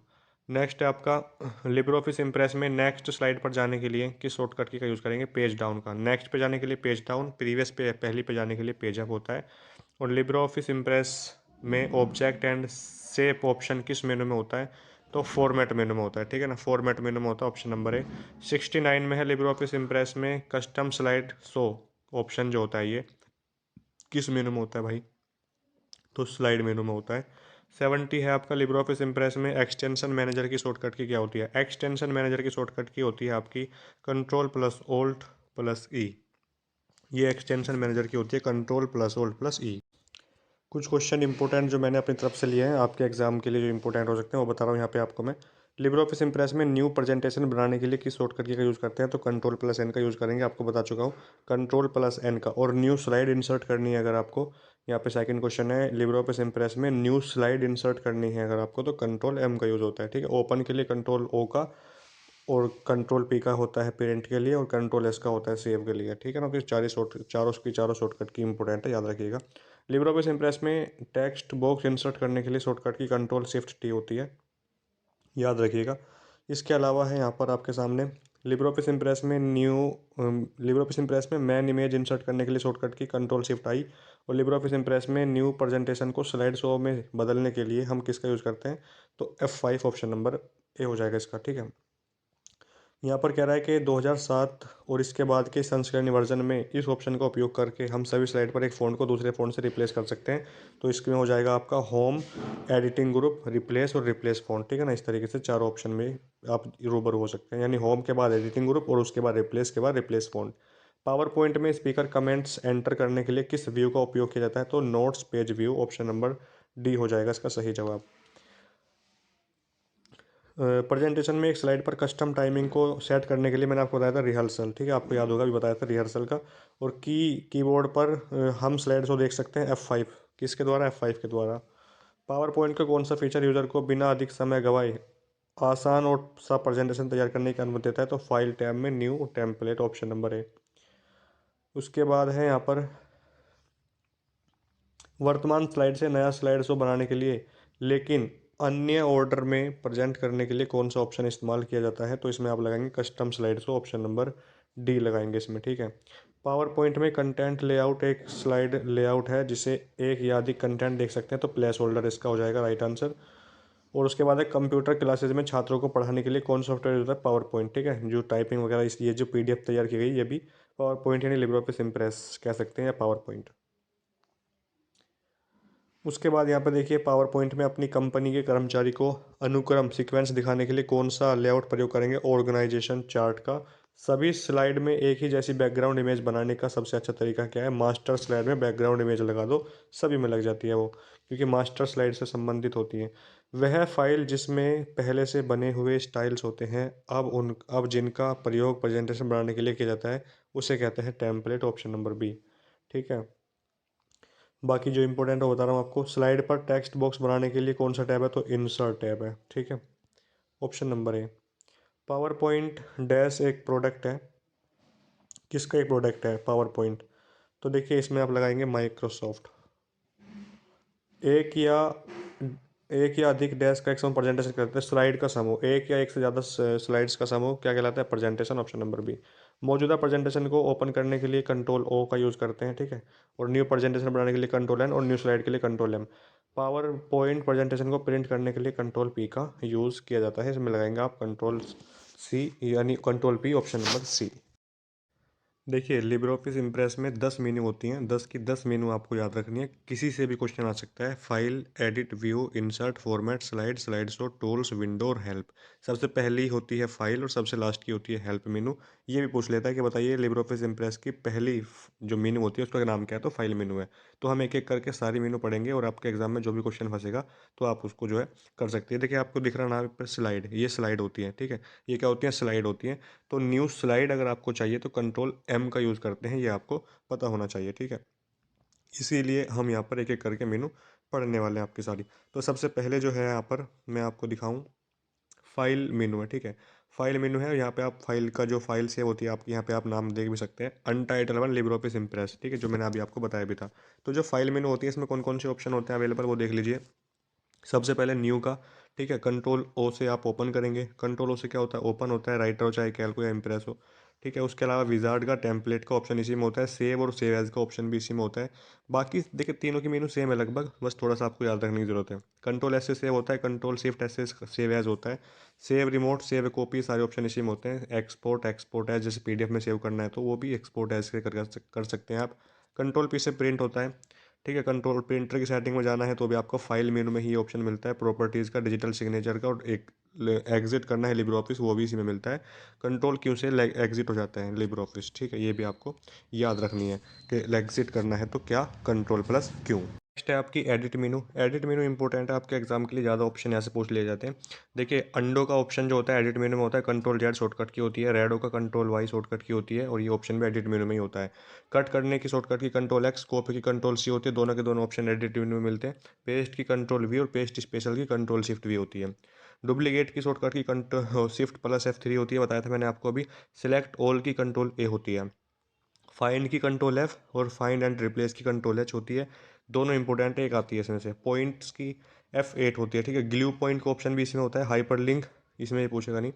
S1: नेक्स्ट है आपका लिब्रे ऑफिस इंप्रेस में नेक्स्ट स्लाइड पर जाने के लिए किस शॉर्टकट की का यूज़ करेंगे, पेज डाउन का। नेक्स्ट पे जाने के लिए पेज डाउन, प्रीवियस पे पहली पे जाने के लिए पेज अप होता है। और लिब्रे ऑफिस इंप्रेस में ऑब्जेक्ट एंड शेप ऑप्शन किस मेनू में होता है, तो फॉर्मेट मेनू में होता है। ठीक है ना। फॉर्मेट मेनू में होता है, ऑप्शन नंबर है 69 में है। लिब्रे ऑफिस इंप्रेस में कस्टम स्लाइड शो ऑप्शन जो होता है ये किस मेनू में होता है भाई, तो स्लाइड मेनू में होता है। 70 है आपका लिब्रे ऑफिस इंप्रेस में एक्सटेंशन मैनेजर की शॉर्टकट की क्या होती है, एक्सटेंशन मैनेजर की शॉर्टकट की होती है आपकी कंट्रोल प्लस ओल्ट प्लस ई। ये एक्सटेंशन मैनेजर की होती है कंट्रोल प्लस ओल्ट प्लस ई। कुछ क्वेश्चन इंपॉर्टेंट जो मैंने अपनी तरफ से लिए हैं आपके एग्जाम के लिए जो इंपॉर्टेंट हो सकते हैं वो बता रहा हूँ यहाँ पे आपको मैं। लिब्रे ऑफिस इंप्रेस में न्यू प्रेजेंटेशन बनाने के लिए किस शॉर्टकट की का यूज़ करते हैं, तो कंट्रोल प्लस एन का यूज़ करेंगे, आपको बता चुका हूँ कंट्रोल प्लस एन का। और न्यू स्लाइड इंसर्ट करनी है अगर आपको, यहाँ पे सेकंड क्वेश्चन है लिब्रे ऑफिस इंप्रेस में न्यू स्लाइड इंसर्ट करनी है अगर आपको, तो कंट्रोल एम का यूज़ होता है। ठीक है। ओपन के लिए कंट्रोल ओ का, और कंट्रोल पी का होता है पेरेंट के लिए, और कंट्रोल एस का होता है सेव के लिए। ठीक है ना। तो चारों शॉर्टकट की इंपॉर्टेंट है, याद रखिएगा। लिब्रे ऑफिस इंप्रेस में टेक्स्ट बॉक्स इंसर्ट करने के लिए shortcut key control shift T होती है, याद रखिएगा। इसके अलावा है यहाँ पर आपके सामने लिब्रे ऑफिस इंप्रेस में लिब्रे ऑफिस इंप्रेस में मैन इमेज इंसर्ट करने के लिए शॉर्टकट की कंट्रोल शिफ्ट आई। और लिब्रे ऑफिस इंप्रेस में न्यू प्रेजेंटेशन को स्लाइड शो में बदलने के लिए हम किसका यूज़ करते हैं, तो F5 ऑप्शन नंबर ए हो जाएगा इसका। ठीक है। यहाँ पर कह रहा है कि 2007 और इसके बाद के संस्करण वर्जन में इस ऑप्शन का उपयोग करके हम सभी स्लाइड पर एक फ़ॉन्ट को दूसरे फ़ॉन्ट से रिप्लेस कर सकते हैं। तो इसमें हो जाएगा आपका होम, एडिटिंग ग्रुप, रिप्लेस और रिप्लेस फ़ॉन्ट। ठीक है ना। इस तरीके से चारों ऑप्शन में आप रूबरू हो सकते हैं, यानी होम के बाद एडिटिंग ग्रुप और उसके बाद रिप्लेस के बाद रिप्लेस फ़ॉन्ट। पावर पॉइंट में स्पीकर कमेंट्स एंटर करने के लिए किस व्यू का उपयोग किया जाता है, तो notes page view, option number D हो जाएगा इसका सही जवाब। प्रेजेंटेशन में एक स्लाइड पर कस्टम टाइमिंग को सेट करने के लिए मैंने आपको बताया था रिहर्सल। ठीक है। आपको याद होगा भी बताया था रिहर्सल का। और कीबोर्ड पर हम स्लाइड्स को देख सकते हैं F5 किसके द्वारा, F5 के द्वारा। पावर पॉइंट का कौन सा फीचर यूज़र को बिना अधिक समय गवाए आसान और सा प्रेजेंटेशन तैयार करने की अनुमति देता है, तो फाइल टैब में न्यू टेम्पलेट, ऑप्शन नंबर ए। उसके बाद है यहाँ पर वर्तमान स्लाइड से नया स्लाइड शो बनाने के लिए लेकिन अन्य ऑर्डर में प्रेजेंट करने के लिए कौन सा ऑप्शन इस्तेमाल किया जाता है, तो इसमें आप लगाएंगे custom slide show, option number D लगाएंगे इसमें। ठीक है। पावर पॉइंट में कंटेंट लेआउट एक स्लाइड लेआउट है जिसे एक या अधिक कंटेंट देख सकते हैं, तो प्लेस होल्डर इसका हो जाएगा राइट आंसर। और उसके बाद है कंप्यूटर क्लासेज में छात्रों को पढ़ाने के लिए कौन सॉफ्टवेयर होता है, पावर पॉइंट। ठीक है। जो टाइपिंग वगैरह ये जो PDF तैयार की गई ये भी पावर पॉइंट यानी लिब्रे ऑफिस इंप्रेस कह सकते हैं या पावर पॉइंट। उसके बाद यहाँ पर देखिए पावर पॉइंट में अपनी कंपनी के कर्मचारी को अनुक्रम सीक्वेंस दिखाने के लिए कौन सा लेआउट प्रयोग करेंगे, ऑर्गेनाइजेशन चार्ट का। सभी स्लाइड में एक ही जैसी बैकग्राउंड इमेज बनाने का सबसे अच्छा तरीका क्या है, मास्टर स्लाइड में बैकग्राउंड इमेज लगा दो, सभी में लग जाती है वो, क्योंकि मास्टर स्लाइड से संबंधित होती है। वह फाइल जिसमें पहले से बने हुए स्टाइल्स होते हैं अब जिनका प्रयोग प्रेजेंटेशन बनाने के लिए किया जाता है उसे कहते हैं टेम्पलेट, ऑप्शन नंबर बी। ठीक है। बाकी जो इंपॉर्टेंट है बता रहा हूँ आपको, स्लाइड पर टेक्स्ट बॉक्स बनाने के लिए कौन सा टैब है, तो इंसर्ट टैब है। ठीक है। ऑप्शन नंबर ए। पावर पॉइंट डैश एक प्रोडक्ट है, किसका एक प्रोडक्ट है पावर पॉइंट, तो देखिए इसमें आप लगाएंगे माइक्रोसॉफ्ट। एक या एक या अधिक डैश का एक समूह प्रेजेंटेशन करते हैं, स्लाइड का समूह, एक या एक से ज़्यादा स्लाइड्स का समूह क्या कहलाता है, प्रेजेंटेशन, ऑप्शन नंबर बी। मौजूदा प्रेजेंटेशन को ओपन करने के लिए कंट्रोल ओ का यूज़ करते हैं। ठीक है। और न्यू प्रेजेंटेशन बनाने के लिए कंट्रोल एन, और न्यू स्लाइड के लिए control M. PowerPoint presentation को प्रिंट करने के लिए कंट्रोल पी का यूज़ किया जाता है, इसमें लगाएंगे आप कंट्रोल सी यानी control P, option number C. देखिए लिब्रे ऑफिस इम्प्रेस में 10 मेनू होती हैं, 10 की 10 मेनू आपको याद रखनी है। किसी से भी क्वेश्चन आ सकता है। File, edit, view, insert, format, slide, slide show, tools, window और हेल्प। सबसे पहली होती है फाइल और सबसे लास्ट की होती है हेल्प मेनू। ये भी पूछ लेता है कि बताइए लिब्रे ऑफिस इम्प्रेस की पहली जो मेनू होती है उसका नाम क्या है, तो फाइल मेनू है। तो हम एक एक करके सारी मेनू पढ़ेंगे और आपके एग्जाम में जो भी क्वेश्चन फंसेगा तो आप उसको जो है कर सकते हैं। देखिए आपको दिख रहा नाम पर स्लाइड, ये स्लाइड होती है, ठीक है। ये क्या होती है, स्लाइड होती है। तो न्यू स्लाइड अगर आपको चाहिए तो कंट्रोल एम का यूज़ करते हैं, ये आपको पता होना चाहिए, ठीक है। इसीलिए हम यहाँ पर एक एक करके मेनू पढ़ने वाले हैं आपकी सारी। तो सबसे पहले जो है यहाँ पर मैं आपको दिखाऊं, फाइल मेनू है, ठीक है। फाइल मेनू है, यहाँ पे आप फाइल का जो फाइल सेव होती है आपकी, यहाँ पे आप नाम देख भी सकते हैं, अनटाइटल वन लिब्रे ऑफिस इम्प्रेस, ठीक है, जो मैंने अभी आपको बताया भी था। तो जो फाइल मेनू होती है इसमें कौन कौन से ऑप्शन होते हैं अवेलेबल वो देख लीजिए। सबसे पहले न्यू का, ठीक है, कंट्रोल ओ से आप ओपन करेंगे। कंट्रोल ओ से क्या होता है, ओपन होता है, राइटर हो चाहे कैल्को या इम्प्रेस हो, ठीक है। उसके अलावा विजार्ड का टेम्पलेट का ऑप्शन इसी में होता है। सेव और सेव एज का ऑप्शन भी इसी में होता है। बाकी देखिए तीनों की मेनू सेम है लगभग, बस थोड़ा सा आपको याद रखने की जरूरत है। कंट्रोल एस से सेव होता है, कंट्रोल शिफ्ट एस से सेव एज होता है। सेव रिमोट, सेव कॉपी, सारे ऑप्शन इसी में होते हैं। एक्सपोर्ट, एक्सपोर्ट एज, जैसे पीडीएफ में सेव करना है तो वो भी एक्सपोर्ट एज से कर सकते हैं आप। कंट्रोल पी से प्रिंट होता है, ठीक है। कंट्रोल प्रिंटर की सेटिंग में जाना है तो भी आपको फाइल मेनू में ही ऑप्शन मिलता है। प्रॉपर्टीज़ का, डिजिटल सिग्नेचर का, और एक एग्जिट करना है लिब्रे ऑफिस, वो भी इसी में मिलता है। कंट्रोल क्यू से एग्जिट हो जाता है लिब्रे ऑफिस, ठीक है। ये भी आपको याद रखनी है कि एग्जिट करना है तो क्या, कंट्रोल प्लस क्यू। नेक्स्ट है आपकी एडिट मेनू। एडिट मेनू इंपॉर्टेंट है आपके एग्जाम के लिए, ज़्यादा ऑप्शन यहाँ से पूछ लिए जाते हैं। देखिए अंडो का ऑप्शन जो होता है एडिट मेनू में होता है, कंट्रोल जेड शॉर्टकट की होती है। रेडो का कंट्रोल वाई शॉर्टकट की होती है, और ये ऑप्शन भी एडिट मेनू में ही होता है। कट करने की shortcut key control x, copy की कंट्रोल सी होती है। दोनों के दोनों ऑप्शन एडिट मेनू में मिलते हैं। पेस्ट की कंट्रोल वी और पेस्ट स्पेशल की कंट्रोल शिफ्ट वी होती है। डुप्लीकेट की shortcut key control shift plus F3 होती है, बताया था मैंने आपको अभी। सिलेक्ट ऑल की कंट्रोल ए होती है। फाइंड की कंट्रोल एफ और फाइंड एंड रिप्लेस की कंट्रोल एच होती है। दोनों इंपॉर्टेंट है, एक आती है इसमें से। पॉइंट्स की F8 होती है, ठीक है। ग्लू पॉइंट का ऑप्शन भी इसमें होता है। हाइपर लिंक इसमें ये पूछेगा नहीं।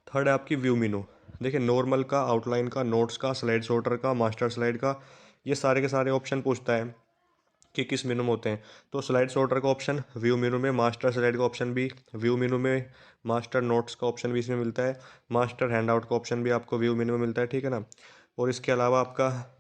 S1: थर्ड है आपकी व्यू मेनू। देखिए नॉर्मल का, आउटलाइन का, नोट्स का, स्लाइड शॉर्टर का, मास्टर स्लाइड का, ये सारे के सारे ऑप्शन पूछता है कि किस मेनू में होते हैं। तो स्लाइड शॉर्टर का ऑप्शन व्यू मेनू में, मास्टर स्लाइड का ऑप्शन भी व्यू मेनू में, मास्टर नोट्स का ऑप्शन भी इसमें मिलता है, मास्टर हैंडआउट का ऑप्शन भी आपको व्यू मेनू में मिलता है, ठीक है ना। और इसके अलावा आपका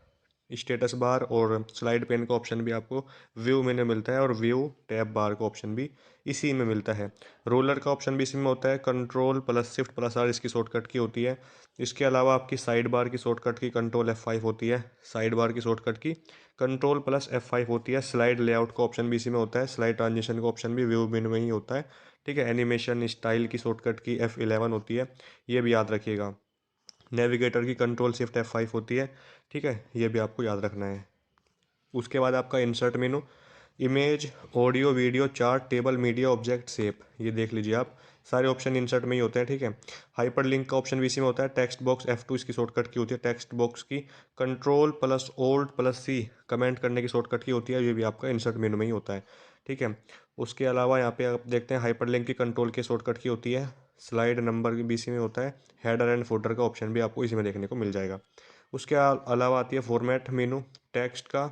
S1: स्टेटस बार और स्लाइड पेन का ऑप्शन भी आपको व्यू मेनू मिलता है, और व्यू टैब बार का ऑप्शन भी इसी में मिलता है। रोलर का ऑप्शन भी इसी में होता है। Control plus shift plus R इसकी शॉर्टकट की होती है। इसके अलावा आपकी साइड बार की शॉर्टकट की कंट्रोल F5 होती है। साइड बार की shortcut key control plus F5 होती है। स्लाइड लेआउट का ऑप्शन भी इसी में होता है। स्लाइड ट्रांजिशन का ऑप्शन भी व्यू मेनू में ही होता है, ठीक है। एनिमेशन स्टाइल की शॉर्टकट की F11 होती है, ये भी याद रखिएगा। नेविगेटर की कंट्रोल शिफ्ट F5 होती है, ठीक है, ये भी आपको याद रखना है। उसके बाद आपका इंसर्ट मेनू, image, audio, video, chart, table, media, object, shape, ये देख लीजिए आप। सारे ऑप्शन इंसर्ट में ही होते हैं, ठीक है। हाइपर लिंक का ऑप्शन भी इसी में होता है। टेक्स्ट बॉक्स F2 इसकी शॉर्टकट की होती है। टेक्स्ट बॉक्स की कंट्रोल प्लस ओल्ड प्लस सी कमेंट करने की शॉर्टकट की होती है, ये भी आपका इंसर्ट मेनू में ही होता है, ठीक है। उसके अलावा यहाँ पे आप देखते हैं हाइपर लिंक की कंट्रोल की शॉर्टकट की होती है। स्लाइड नंबर भी इसी में होता है। हेडर एंड फुटर का ऑप्शन भी आपको इसी में देखने को मिल जाएगा। उसके अलावा आती है फॉर्मेट मेनू। टेक्स्ट का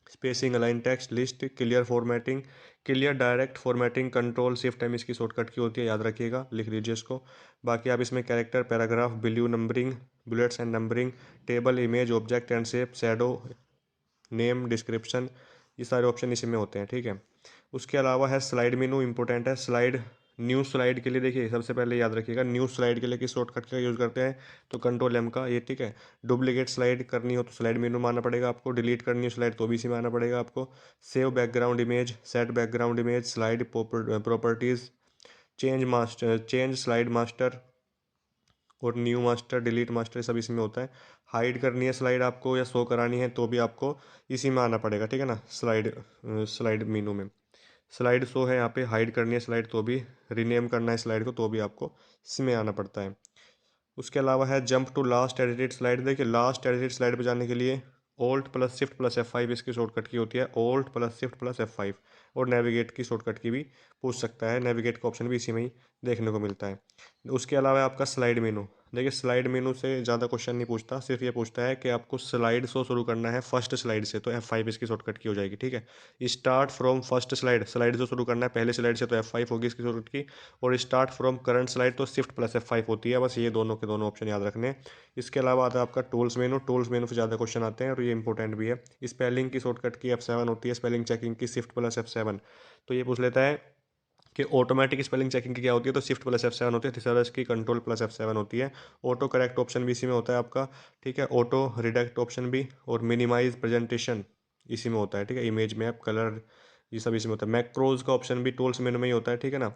S1: spacing, align text, list, clear formatting, clear direct formatting, control shift M इसकी शॉर्टकट की होती है, याद रखिएगा, लिख लीजिए इसको। बाकी आप इसमें character, paragraph, blew numbering, bullets and numbering, table, image, object and shape, shadow, name, description, ये सारे ऑप्शन इसी में होते हैं, ठीक है। उसके अलावा है स्लाइड मेनू, इंपॉर्टेंट है। स्लाइड, न्यू स्लाइड के लिए देखिए सबसे पहले याद रखिएगा, न्यू स्लाइड के लिए किस शॉर्टकट का यूज़ करते हैं, तो कंट्रोल एम का, ये ठीक है। डुप्लीकेट स्लाइड करनी हो तो स्लाइड मेनू में आना पड़ेगा आपको। डिलीट करनी हो स्लाइड तो भी इसी में आना पड़ेगा आपको। Save background image, set background image, slide properties, change master, change slide master और न्यू मास्टर, डिलीट मास्टर, सब इसमें होता है। हाइड करनी है स्लाइड आपको या शो करानी है तो भी आपको इसी में आना पड़ेगा, ठीक है ना। स्लाइड मेनू में स्लाइड शो है, यहाँ पे हाइड करनी है स्लाइड तो भी, रीनेम करना है स्लाइड को तो भी आपको इसमें आना पड़ता है। उसके अलावा है jump to last edited slide. देखिए लास्ट एडिटेड स्लाइड पे जाने के लिए ओल्ट प्लस शिफ्ट प्लस F5 इसकी शॉर्टकट की होती है। Alt plus shift plus F5, और नेविगेट की शॉर्टकट की भी पूछ सकता है। नेविगेट का ऑप्शन भी इसी में ही देखने को मिलता है। उसके अलावा है आपका स्लाइड मेनू। देखिए स्लाइड मेनू से ज़्यादा क्वेश्चन नहीं पूछता, सिर्फ ये पूछता है कि आपको स्लाइड शो शुरू करना है फर्स्ट स्लाइड से, तो F5 इसकी शॉर्टकट की हो जाएगी। ठीक है, start from first slide, slide जो शुरू करना है पहले स्लाइड से, तो F5 होगी इसकी शॉर्टकट की। और स्टार्ट फ्रॉम करंट स्लाइड तो शिफ्ट प्लस F5 होती है। बस ये दोनों के दोनों ऑप्शन याद रखने हैं। इसके अलावा आता है आपका टूल्स मेनू। टूल्स मेनू से ज़्यादा क्वेश्चन आते हैं और ये इंपॉर्टेंट भी है। स्पेलिंग की शॉर्टकट की F7 होती है, स्पेलिंग चेकिंग की शिफ्ट प्लस F7। तो ये पूछ लेता है कि ऑटोमेटिक स्पेलिंग चेकिंग की क्या होती है, तो शिफ्ट प्लस F7 होती है। तीसरा इसकी कंट्रोल प्लस F7 होती है। ऑटो करेक्ट ऑप्शन भी इसी में होता है आपका। ठीक है, ऑटो रिडक्ट ऑप्शन भी, और मिनिमाइज प्रेजेंटेशन इसी में होता है। ठीक है, इमेज मैप, कलर, ये सब इसी में होता है। मैक्रोज का ऑप्शन भी टूल्स मेनू में ही होता है। ठीक है ना।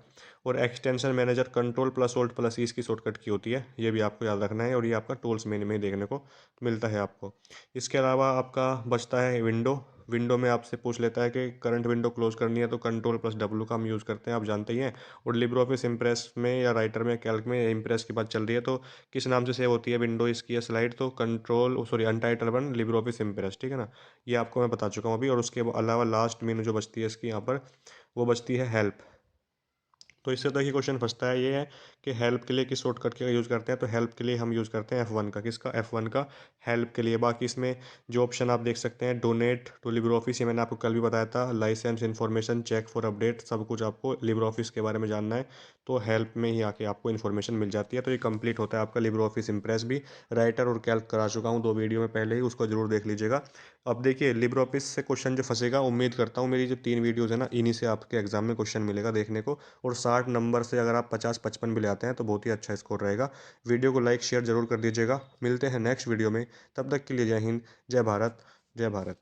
S1: और extension manager control plus alt plus इसकी शॉर्टकट की होती है, ये भी आपको याद रखना है। और ये आपका टूल्स मेनू में ही देखने को मिलता है आपको। इसके अलावा आपका बचता है विंडो। विंडो में आपसे पूछ लेता है कि करंट विंडो क्लोज करनी है, तो कंट्रोल प्लस W का हम यूज़ करते हैं, आप जानते ही हैं। और लिब्रे ऑफिस इम्प्रेस में या राइटर में, कैल्क में इम्प्रेस की बात चल रही है, तो किस नाम से सेव होती है विंडो इसकी या स्लाइड, तो control sorry अनटाइटल one Libre office impress. ठीक है ना, ये आपको मैं बता चुका हूँ अभी। और उसके अलावा लास्ट मेनू जो बचती है इसकी यहाँ पर, वो बचती है हेल्प। तो इससे तो ये क्वेश्चन फंसता है, ये है कि हेल्प के लिए किस शॉर्टकट का यूज़ करते हैं, तो हेल्प के लिए हम यूज़ करते हैं F1 का। किसका? F1 का, हेल्प के लिए। बाकी इसमें जो ऑप्शन आप देख सकते हैं, डोनेट टू लिब्रे ऑफिस, ये मैंने आपको कल भी बताया था। Licence information, check for update, सब कुछ आपको लिब्रे ऑफिस के बारे में जानना है, तो हेल्प में ही आके आपको इन्फॉर्मेशन मिल जाती है। तो ये कंप्लीट होता है आपका लिब्रे ऑफिस इम्प्रेस भी। राइटर और कैल्क करा चुका हूँ 2 वीडियो में पहले ही, उसको जरूर देख लीजिएगा। अब देखिए लिब्रे ऑफिस से क्वेश्चन जो फंसेगा, उम्मीद करता हूँ मेरी जो 3 वीडियोज़ है ना, इन्हीं से आपके एग्जाम में क्वेश्चन मिलेगा देखने को। और 60 नंबर से अगर आप 50-55 भी ले आते हैं तो बहुत ही अच्छा स्कोर रहेगा। वीडियो को लाइक शेयर जरूर कर दीजिएगा। मिलते हैं नेक्स्ट वीडियो में, तब तक के लिए जय हिंद, जय भारत, जय भारत।